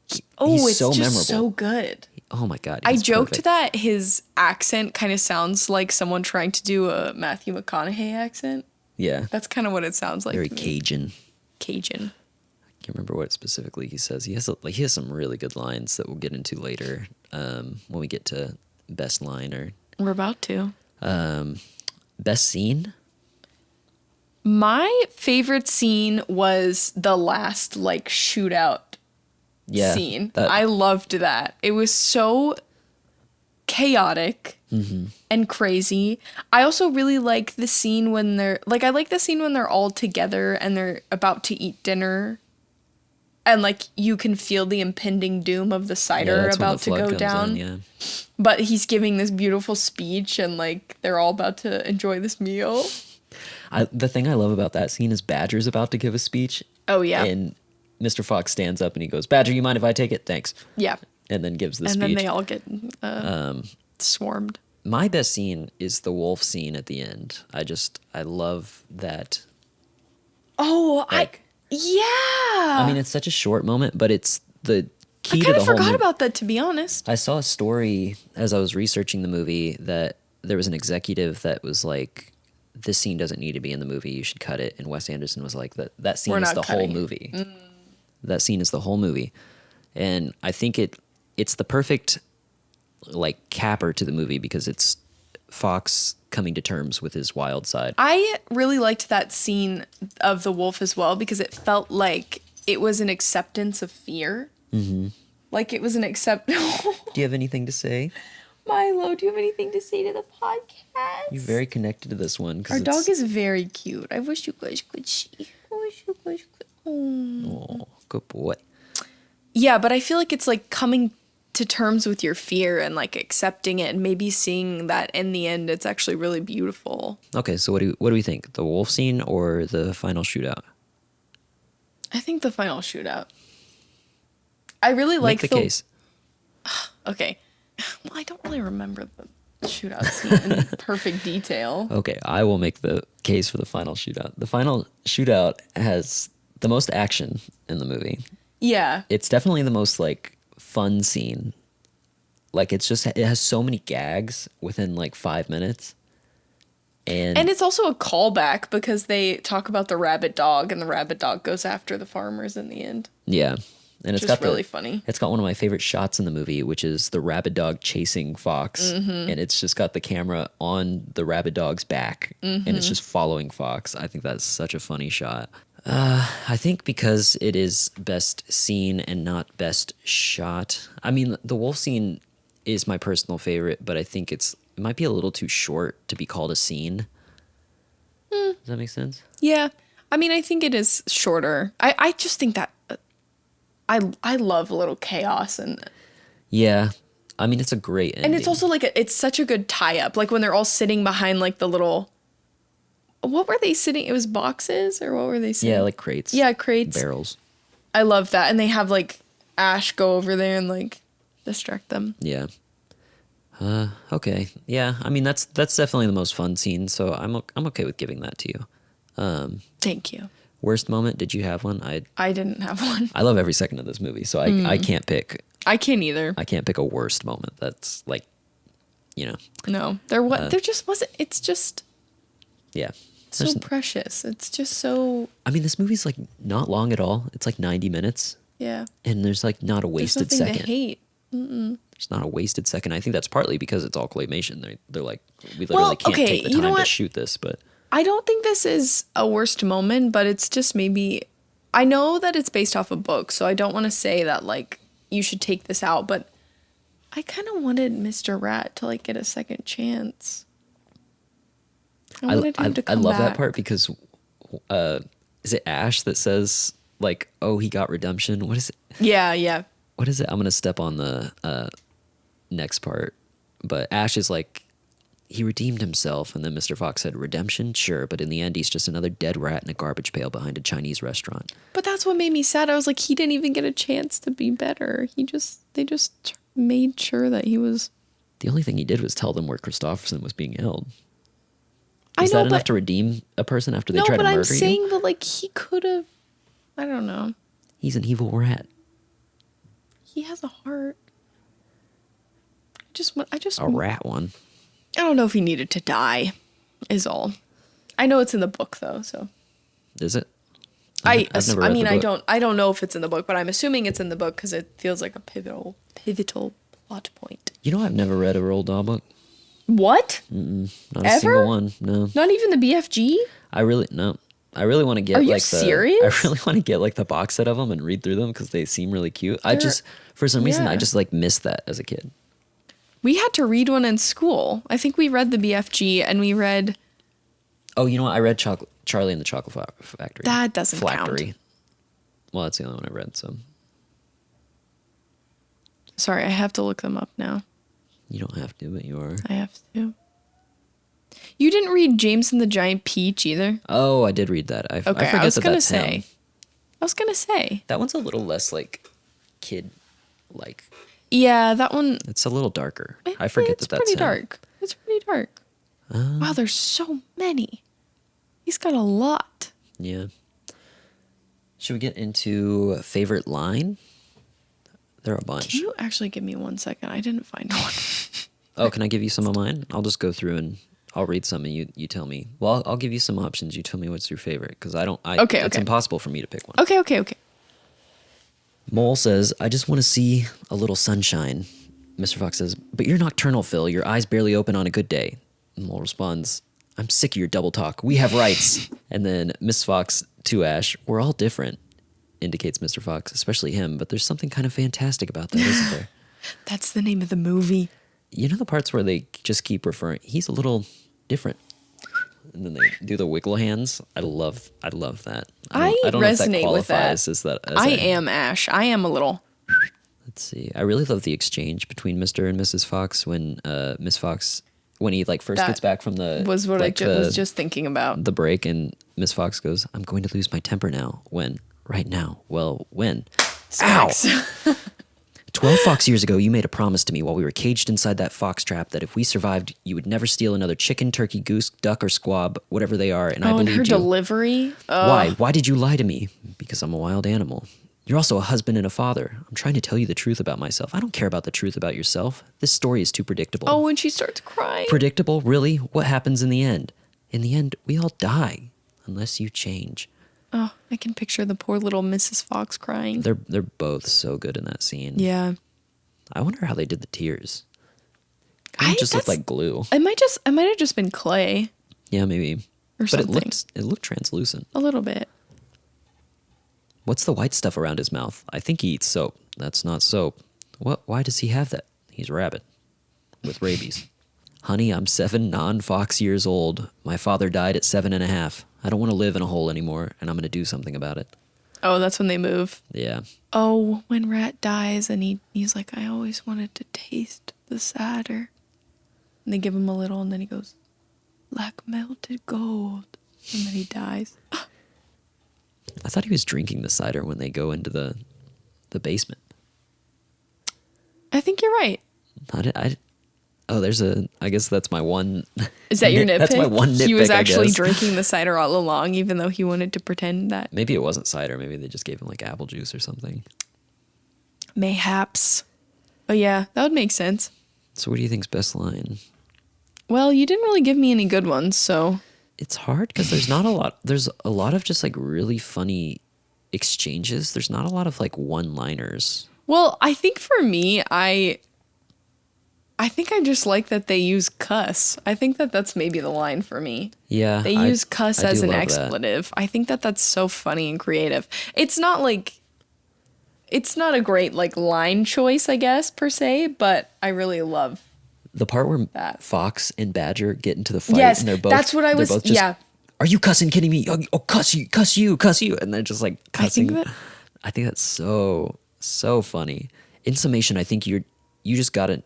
it's so just memorable. so good. Oh my God. I joked that his accent kind of sounds like someone trying to do a Matthew McConaughey accent. Yeah. That's kind of what it sounds like. Very Cajun. Cajun. I can't remember what specifically he says. He has some really good lines that we'll get into later when we get to best line or we're about to. Best scene. My favorite scene was the last like shootout scene. I loved that. It was so chaotic and crazy. I also really like the scene when they're like I like the scene when they're all together and they're about to eat dinner. And, like, you can feel the impending doom of the cider about to go down. But he's giving this beautiful speech, and, like, they're all about to enjoy this meal. The thing I love about that scene is Badger's about to give a speech. Oh, yeah. And Mr. Fox stands up and he goes, Badger, you mind if I take it? Thanks. Yeah. And then gives the speech. And then they all get swarmed. My best scene is the wolf scene at the end. I love that. Oh, yeah. I mean, it's such a short moment, but it's the key to the whole movie. I kind of forgot about that, to be honest. I saw a story as I was researching the movie that there was an executive that was like, this scene doesn't need to be in the movie. You should cut it. And Wes Anderson was like, that scene is the whole movie. That scene is the whole movie. And I think it's the perfect like capper to the movie because it's Fox coming to terms with his wild side. I really liked that scene of the wolf as well because it felt like it was an acceptance of fear. Mm-hmm. Like it was an Do you have anything to say? Milo, do you have anything to say to the podcast? You're very connected to this one. Our dog is very cute. I wish you guys could see. Oh, good boy. Yeah, but I feel like it's like coming to terms with your fear and like accepting it and maybe seeing that in the end it's actually really beautiful. Okay, so what do we think? The wolf scene or the final shootout? I think the final shootout. I really like the case. Okay. Well, I don't really remember the shootout scene in perfect detail. Okay, I will make the case for the final shootout. The final shootout has the most action in the movie. Yeah. It's definitely the most like fun scene. Like it has so many gags within like 5 minutes. And it's also a callback because they talk about the rabbit dog and the rabbit dog goes after the farmers in the end. Yeah. And it's got really funny. It's got one of my favorite shots in the movie, which is the rabid dog chasing Fox. Mm-hmm. And it's just got the camera on the rabid dog's back. Mm-hmm. And it's just following Fox. I think that's such a funny shot. I think because it is best scene and not best shot. I mean, the wolf scene is my personal favorite, but I think it might be a little too short to be called a scene. Does that make sense? Yeah. I mean, I think it is shorter. I just think that I love a little chaos and yeah. I mean, it's a great ending. And it's also like it's such a good tie-up. Like when they're all sitting behind like the little what were they sitting? It was boxes or what were they sitting? Yeah, like crates. Yeah, crates. Barrels. I love that. And they have like Ash go over there and like distract them. Yeah. Okay. Yeah. I mean, that's definitely the most fun scene. So I'm okay with giving that to you. Thank you. Worst moment? Did you have one? I didn't have one. I love every second of this movie, so I can't pick. I can't either. I can't pick a worst moment. That's like, No, there just wasn't. It's just yeah. so precious. It's just so. I mean, this movie's like not long at all. It's like 90 minutes. Yeah. And there's like not a wasted There's nothing second. to hate. There's not a wasted second. I think that's partly because it's all claymation. They're like, we literally can't take the time to shoot this, but. I don't think this is a worst moment, but it's just maybe. I know that it's based off a book, so I don't want to say that like you should take this out, but I kind of wanted Mr. Rat to like get a second chance. I wanted him to come I love back. that part because is it Ash that says like, oh, he got redemption? What is it? Yeah. What is it? I'm gonna step on the next part, but Ash is like, he redeemed himself, and then Mr. Fox said, redemption? Sure, but in the end, he's just another dead rat in a garbage pail behind a Chinese restaurant. But that's what made me sad. I was like, he didn't even get a chance to be better. They just made sure that he was. The only thing he did was tell them where Christopherson was being held. I Is know, that enough to redeem a person after they try to murder you? No, but I'm saying that like he could have. I don't know. He's an evil rat. He has a heart. A rat one. I don't know if he needed to die, is all. I know it's in the book though, so. Is it? I don't know if it's in the book, but I'm assuming it's in the book because it feels like a pivotal plot point. You know, I've never read a Roald Dahl book. What? Not a single one. No. Not even the BFG? I really want to get. Are you serious? I really want to get like the box set of them and read through them because they seem really cute. For some reason, I just like missed that as a kid. We had to read one in school. I think we read the BFG and we read. Oh, you know what? I read Charlie and the Chocolate Factory. That doesn't count. Well, that's the only one I read. So. Sorry, I have to look them up now. You don't have to, but you are. I have to. You didn't read James and the Giant Peach either? Oh, I did read that. I forget I was that gonna that's say. him. I was gonna say. That one's a little less like kid like. Yeah, that one. It's a little darker. I forget that's pretty him. dark. It's pretty dark. Wow, there's so many. He's got a lot. Yeah. Should we get into favorite line? There are a bunch. Can you actually give me 1 second? I didn't find one. Oh, can I give you some of mine? I'll just go through and I'll read some and you tell me. Well, I'll give you some options. You tell me what's your favorite because it's impossible for me to pick one. Okay. Mole says, I just want to see a little sunshine. Mr. Fox says, but you're nocturnal, Phil. Your eyes barely open on a good day. Mole responds, I'm sick of your double talk. We have rights. And then Miss Fox to Ash, we're all different, indicates Mr. Fox, especially him. But there's something kind of fantastic about that, isn't there? That's the name of the movie. You know the parts where they just keep referring, he's a little different. And then they do the wiggle hands. I love that. I don't resonate know if that with that. I am Ash. I am a little. Let's see. I really love the exchange between Mr. and Mrs. Fox when Miss Fox, when he like first gets back from the was what I was just thinking about the break, and Miss Fox goes, "I'm going to lose my temper now." When? Right now. Well, when? Snacks. Ow! 12 fox years ago, you made a promise to me while we were caged inside that fox trap that if we survived, you would never steal another chicken, turkey, goose, duck, or squab, whatever they are, and I believed you. And her delivery? Why? Why did you lie to me? Because I'm a wild animal. You're also a husband and a father. I'm trying to tell you the truth about myself. I don't care about the truth about yourself. This story is too predictable. Oh, when she starts crying. Predictable? Really? What happens in the end? In the end, we all die, unless you change. Oh, I can picture the poor little Mrs. Fox crying. They're both so good in that scene. Yeah. I wonder how they did the tears. It just looked like glue. It might have just been clay. Yeah, maybe. Or something. But it looked translucent. A little bit. What's the white stuff around his mouth? I think he eats soap. That's not soap. What? Why does he have that? He's a rabbit with rabies. Honey, I'm 7 non-fox years old. My father died at 7.5. I don't want to live in a hole anymore, and I'm going to do something about it. Oh, that's when they move. Yeah. Oh, when Rat dies and he's like, I always wanted to taste the cider. And they give him a little and then he goes, like melted gold. And then he dies. I thought he was drinking the cider when they go into the basement. I think you're right. Oh, I guess that's my one. Is that your nitpick? That's my one nitpick. He was I actually guess. drinking the cider all along, even though he wanted to pretend that. Maybe it wasn't cider. Maybe they just gave him like apple juice or something. Mayhaps. But yeah, that would make sense. So what do you think's best line? Well, you didn't really give me any good ones, so. It's hard because there's not a lot. There's a lot of just like really funny exchanges. There's not a lot of like one-liners. Well, I think for me, I think I just like that they use cuss. I think that that's maybe the line for me. Yeah. They use cuss I as do an love expletive. That. I think that that's so funny and creative. It's not a great like line choice, I guess, per se, but I really love the part where that. Fox and Badger get into the fight. Yes, and they're both, that's what I was, yeah. Are you cussing kidding me? Oh, cuss you. And they're just like cussing. I think that's so funny. In summation, I think you just gotta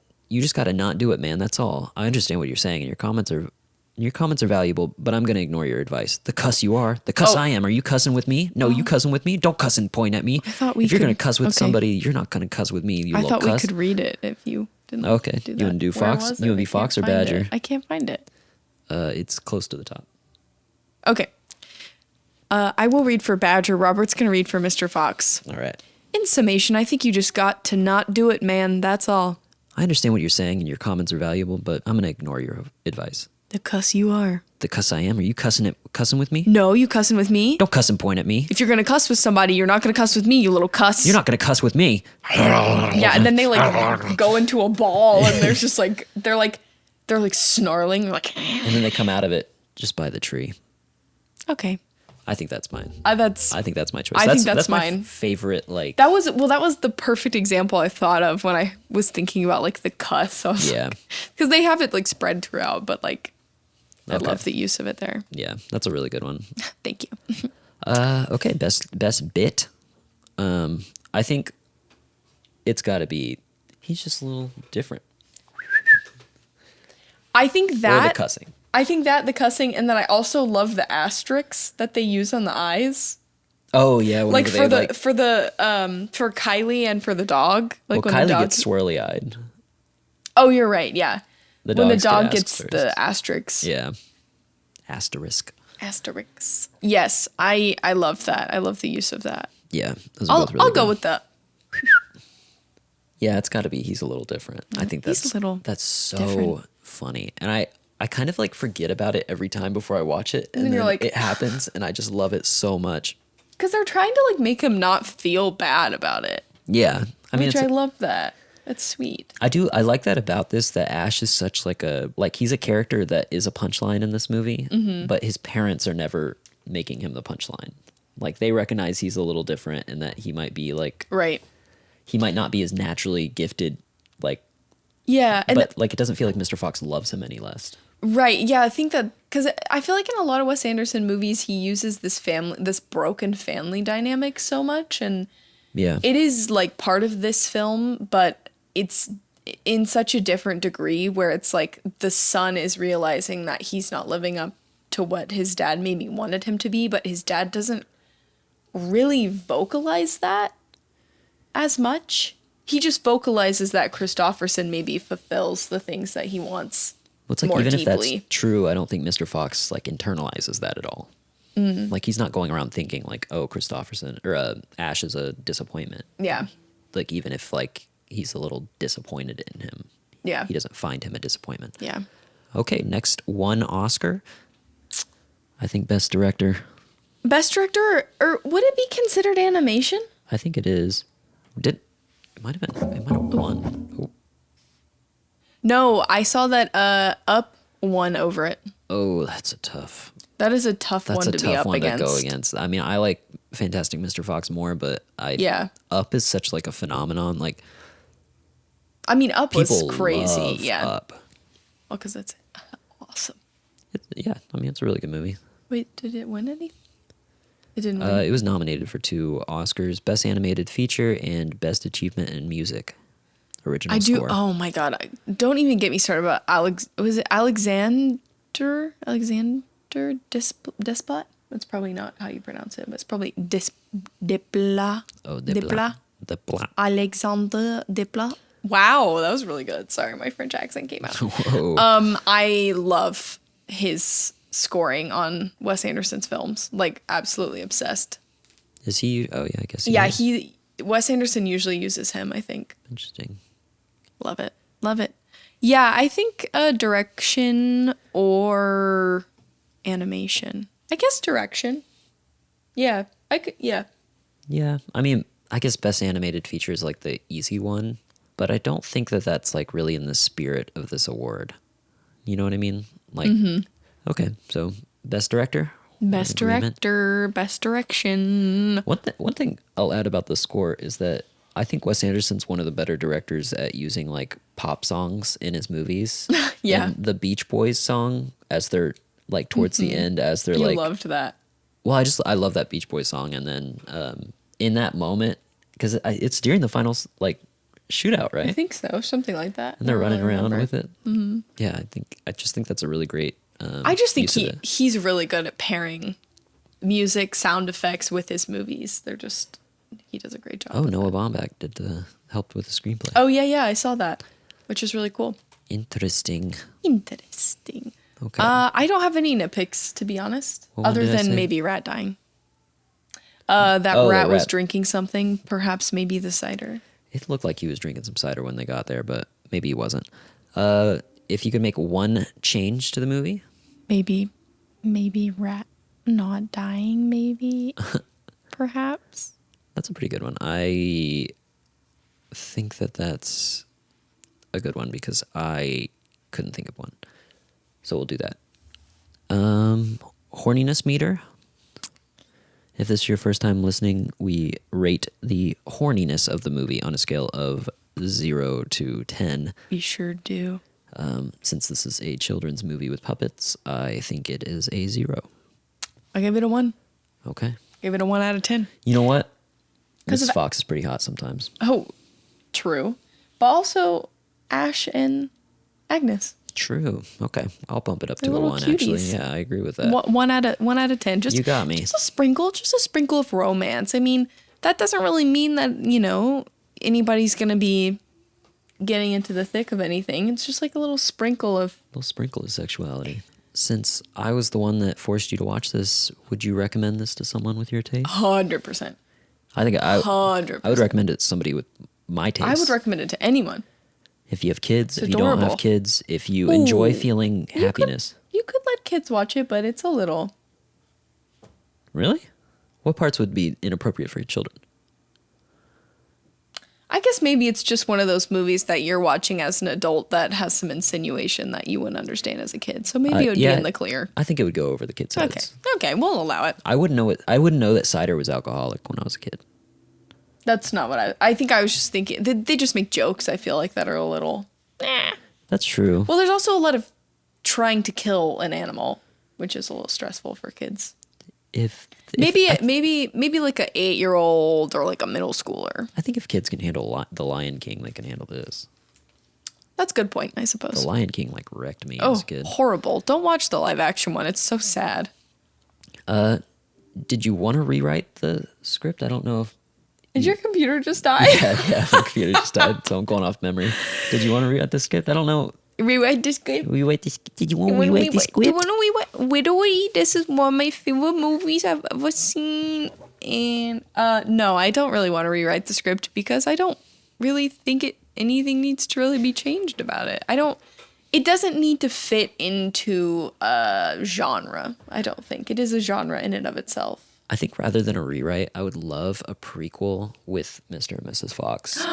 not do it, man. That's all. I understand what you're saying, and your comments are valuable, but I'm gonna ignore your advice. The cuss you are, the cuss I am. Are you cussing with me? No, you cussing with me? Don't cuss and point at me. If you're gonna cuss with somebody, you're not gonna cuss with me. You little cuss. I thought we could read it if you didn't. Okay, do that. You want to do Fox? You want to be Fox or Badger? I can't find it. It's close to the top. Okay. I will read for Badger. Robert's gonna read for Mr. Fox. All right. In summation, I think you just got to not do it, man. That's all. I understand what you're saying, and your comments are valuable, but I'm gonna ignore your advice. The cuss you are. The cuss I am? Are you cussing with me? No, you cussing with me. Don't cuss and point at me. If you're gonna cuss with somebody, you're not gonna cuss with me, you little cuss. You're not gonna cuss with me. Yeah, and then they like go into a ball, and there's just like they're like snarling, like. And then they come out of it just by the tree. Okay. I think that's mine. I think that's my choice. I think that's mine. My favorite, like. That was the perfect example I thought of when I was thinking about like the cuss. Yeah. Because they have it like spread throughout, but like, I love the use of it there. Yeah, that's a really good one. Thank you. Okay, best bit. I think it's got to be. He's just a little different. I think that. Or the cussing. I think that the cussing, and then I also love the asterisks that they use on the eyes. Oh yeah, like for Kylie and for the dog. Like when Kylie gets swirly eyed. Oh, you're right. Yeah, when the dog gets first. The asterisks. Yeah, asterisk. Yes, I love that. I love the use of that. Yeah, I'll go with that. Yeah, it's got to be. He's a little different. I think that's so different. Funny, and I kind of like forget about it every time before I watch it, and then you're like, it happens, and I just love it so much. Because they're trying to like make him not feel bad about it. Yeah, I love that. That's sweet. I like that about this. That Ash is such he's a character that is a punchline in this movie, but his parents are never making him the punchline. Like they recognize he's a little different, and that he might be like he might not be as naturally gifted, like. Yeah, but like it doesn't feel like Mr. Fox loves him any less. Right. Yeah, I think that because I feel like in a lot of Wes Anderson movies, he uses this broken family dynamic so much, and it is like part of this film, but it's in such a different degree where it's like the son is realizing that he's not living up to what his dad maybe wanted him to be, but his dad doesn't really vocalize that as much. He just vocalizes that Christopherson maybe fulfills the things that he wants. Well, it's like even if that's true, I don't think Mr. Fox like internalizes that at all. Like he's not going around thinking like, oh, Christopherson or Ash is a disappointment. Yeah. Like even if like he's a little disappointed in him. Yeah. He doesn't find him a disappointment. Yeah. Okay, next one Oscar. I think Best Director. Best Director, or would it be considered animation? I think it is. It might have won. Oh. No, I saw that Up won over it. Oh, that's a tough. That is a tough one to be up against. To go against. I mean, I like Fantastic Mr. Fox more, but Up is such like a phenomenon. Like, I mean, Up was crazy. Yeah. Up. Well, because it's awesome. I mean, it's a really good movie. Wait, did it win any? It didn't win. It was nominated for 2 Oscars: Best Animated Feature and Best Achievement in Music. Original score. Oh my god! Don't even get me started about Was it Alexander Desplat? That's probably not how you pronounce it, but it's probably Desplat. Oh, Desplat. Alexander Desplat. Wow, that was really good. Sorry, my French accent came out. Whoa. I love his scoring on Wes Anderson's films. Like, absolutely obsessed. Is he? Oh, yeah, I guess he Yeah, is. Wes Anderson usually uses him, I think. Interesting. Love it. Love it. Yeah, I think direction or animation. I guess direction. Yeah, yeah. Yeah, I mean, I guess best animated feature is like the easy one, but I don't think that that's like really in the spirit of this award. You know what I mean? Like, okay, so best director? Best director, best direction. One thing I'll add about the score is that I think Wes Anderson's one of the better directors at using like pop songs in his movies. Yeah. And the Beach Boys song as they're like towards the end, as they're You like, loved that. well, I love that Beach Boys song. And then in that moment, because it's during the final like shootout, right? I think so, something like that. And they're I don't running really around remember. with it. Yeah, I just think that's a really great. I just think use of it. he's really good at pairing music, sound effects with his movies. He does a great job. Oh, with Noah that. Baumbach helped with the screenplay. Oh yeah, I saw that, which is really cool. Interesting. Interesting. Okay. I don't have any nitpicks, to be honest, What one other did I than say? maybe rat dying. That Oh, the rat was rat. drinking something, perhaps maybe the cider. It looked like he was drinking some cider when they got there, but maybe he wasn't. If you could make one change to the movie, Maybe rat not dying, maybe, perhaps. that's a pretty good one. I think that that's a good one because I couldn't think of one. So we'll do that. Horniness meter. If this is your first time listening, we rate the horniness of the movie on a scale of 0 to 10. We sure do. Since this is a children's movie with puppets, I think it is a 0. I give it a 1. Okay. Give it a 1 out of 10. You know what? 'Cause Mrs. of- Fox is pretty hot sometimes. Oh, true. But also Ash and Agnes. True. Okay. I'll bump it up They're to a little 1, actually. cuties. Yeah, I agree with that. 1 out of 10. Just You got me. Just a sprinkle of romance. I mean, that doesn't really mean that, anybody's going to be getting into the thick of anything. It's just like a little sprinkle of A little sprinkle of sexuality. Since I was the one that forced you to watch this, would you recommend this to someone with your taste? 100%. I think I 100%. would recommend it to somebody with my taste. I would recommend it to anyone. If you have kids, It's if you don't adorable. have kids, if you enjoy Ooh. feeling happiness. You could let kids watch it, but it's a little. Really? What parts would be inappropriate for your children? I guess maybe it's just one of those movies that you're watching as an adult that has some insinuation that you wouldn't understand as a kid. So maybe it would be in the clear. I think it would go over the kids' Okay. heads. Okay, we'll allow it. I wouldn't know it. I wouldn't know that cider was alcoholic when I was a kid. That's not what I think I was just thinking. They just make jokes, I feel like, that are a little. That's true. Well, there's also a lot of trying to kill an animal, which is a little stressful for kids. Maybe like a 8-year-old or like a middle schooler. I think if kids can handle The Lion King, they can handle this. That's a good point, I suppose. The Lion King like wrecked me Oh, as a kid. horrible. Don't watch the live action one. It's so sad. Did you want to rewrite the script? I don't know if. Did your computer just die? Yeah, my computer just died, so I'm going off memory. Did you want to rewrite the script? I don't know. Rewrite the script. Rewrite this. Did you want to rewrite the Do you script? want to rewrite Widowy? This is one of my favorite movies I've ever seen. And no, I don't really want to rewrite the script because I don't really think anything needs to really be changed about it. It doesn't need to fit into a genre. I don't think it is a genre in and of itself. I think rather than a rewrite, I would love a prequel with Mr. and Mrs. Fox.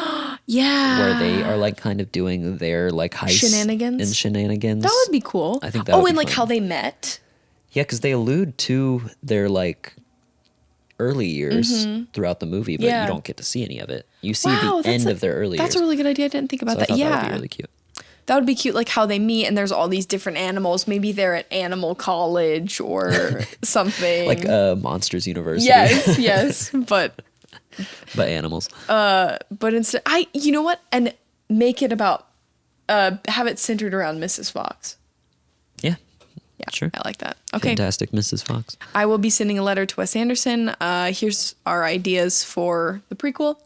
Yeah. Where they are like kind of doing their like heist Shenanigans? and shenanigans. That would be cool. I think that would and be like fun. how they met. Yeah, because they allude to their like early years throughout the movie, but Yeah. you don't get to see any of it. You see Wow, the end of their early That's years. a really good idea. I didn't think about So I that. thought Yeah. that would be really cute. That would be cute, like how they meet and there's all these different animals. Maybe they're at animal college or something. Like Monsters University. Yes, but animals. instead, you know what? And make it about, have it centered around Mrs. Fox. Yeah. Yeah, Sure. I like that. Okay, Fantastic, Mrs. Fox. I will be sending a letter to Wes Anderson. Here's our ideas for the prequel.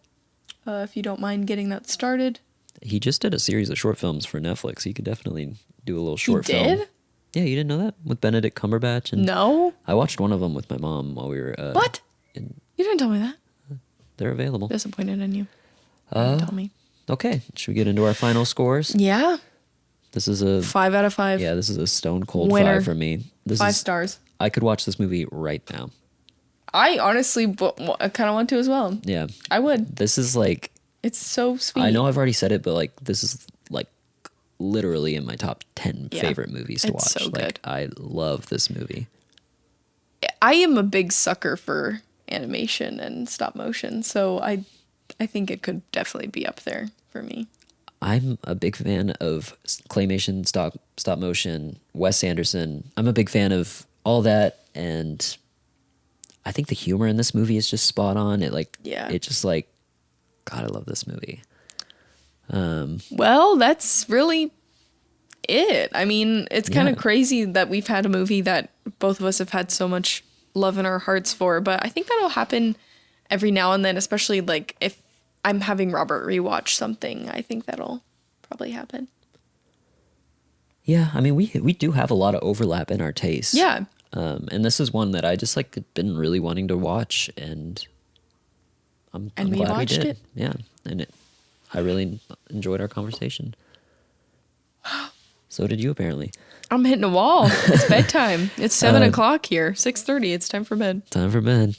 If you don't mind getting that started. He just did a series of short films for Netflix. He could definitely do a little short film. He did? Yeah, you didn't know that? With Benedict Cumberbatch? And No. I watched one of them with my mom while we were... What? You didn't tell me that. They're available. Disappointed in you. Tell me. Okay, should we get into our final scores? Yeah. This is a... 5 out of 5. Yeah, this is a stone cold Winner. 5 for me. 5 stars. I could watch this movie right now. I honestly I kind of want to as well. Yeah. I would. This is like... It's so sweet. I know I've already said it, but like this is like literally in my top 10 favorite movies to watch. So like good. I love this movie. I am a big sucker for animation and stop motion, so I think it could definitely be up there for me. I'm a big fan of claymation, stop motion, Wes Anderson. I'm a big fan of all that, and I think the humor in this movie is just spot on. It just like, God, I love this movie. Well, that's really it. I mean, it's kind of crazy that we've had a movie that both of us have had so much love in our hearts for, but I think that'll happen every now and then, especially like if I'm having Robert rewatch something. I think that'll probably happen. Yeah, I mean, we do have a lot of overlap in our tastes. Yeah. And this is one that I just like been really wanting to watch, and I'm glad we did. It. Yeah, and I really enjoyed our conversation. So did you, apparently. I'm hitting a wall. It's bedtime. It's 7 o'clock here. 6:30. It's time for bed. Time for bed.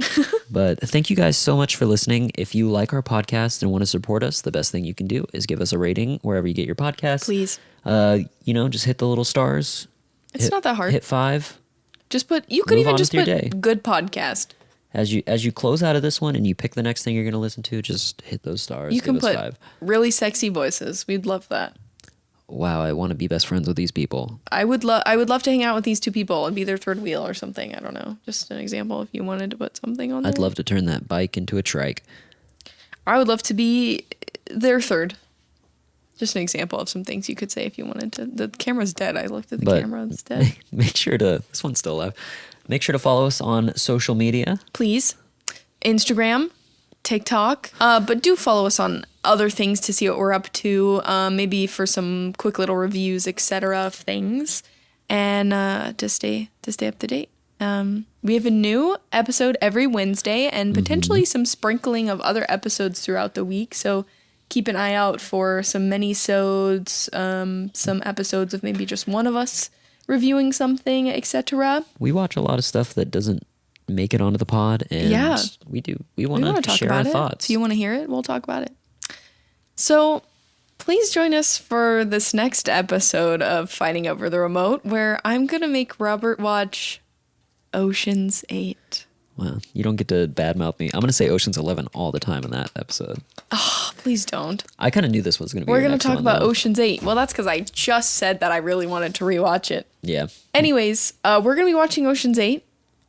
But thank you guys so much for listening. If you like our podcast and want to support us, the best thing you can do is give us a rating wherever you get your podcasts. Please. Just hit the little stars. It's not that hard. Hit 5. Just you could even just put day. Good podcast. As you close out of this one and you pick the next thing you're going to listen to, just hit those stars. You can put 5. really sexy voices. We'd love that. Wow, I want to be best friends with these people. I would love to hang out with these two people and be their third wheel or something. I don't know. Just an example if you wanted to put something on there. I'd love to turn that bike into a trike. I would love to be their third. Just an example of some things you could say if you wanted to. The camera's dead. I looked at the camera. It's dead. Make sure to... This one's still alive. Make sure to follow us on social media. Please. Instagram, TikTok. But do follow us on other things to see what we're up to. Maybe for some quick little reviews, etc. of things. And to stay up to date. We have a new episode every Wednesday and potentially some sprinkling of other episodes throughout the week. So keep an eye out for some mini-sodes, some episodes of maybe just one of us reviewing something, etc. We watch a lot of stuff that doesn't make it onto the pod, and we want to talk share about our it. thoughts. If you want to hear it, we'll talk about it. So please join us for this next episode of Fighting Over the Remote, where I'm going to make Robert watch Ocean's 8. Wow, you don't get to badmouth me. I'm going to say Ocean's 11 all the time in that episode. Oh, please don't. I kind of knew this was going to be We're going to next talk one, about though. Ocean's 8. Well, that's because I just said that I really wanted to rewatch it. Yeah. Anyways, we're going to be watching Ocean's 8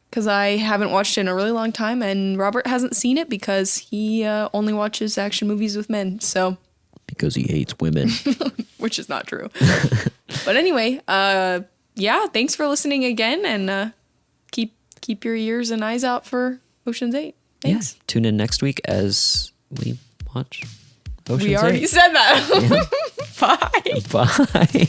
because I haven't watched it in a really long time, and Robert hasn't seen it because he only watches action movies with men, so... Because he hates women. Which is not true. But anyway, thanks for listening again, and keep your ears and eyes out for Ocean's 8. Thanks. Yeah. Tune in next week as we watch Ocean's 8. We already said that. Yeah. Bye. Bye.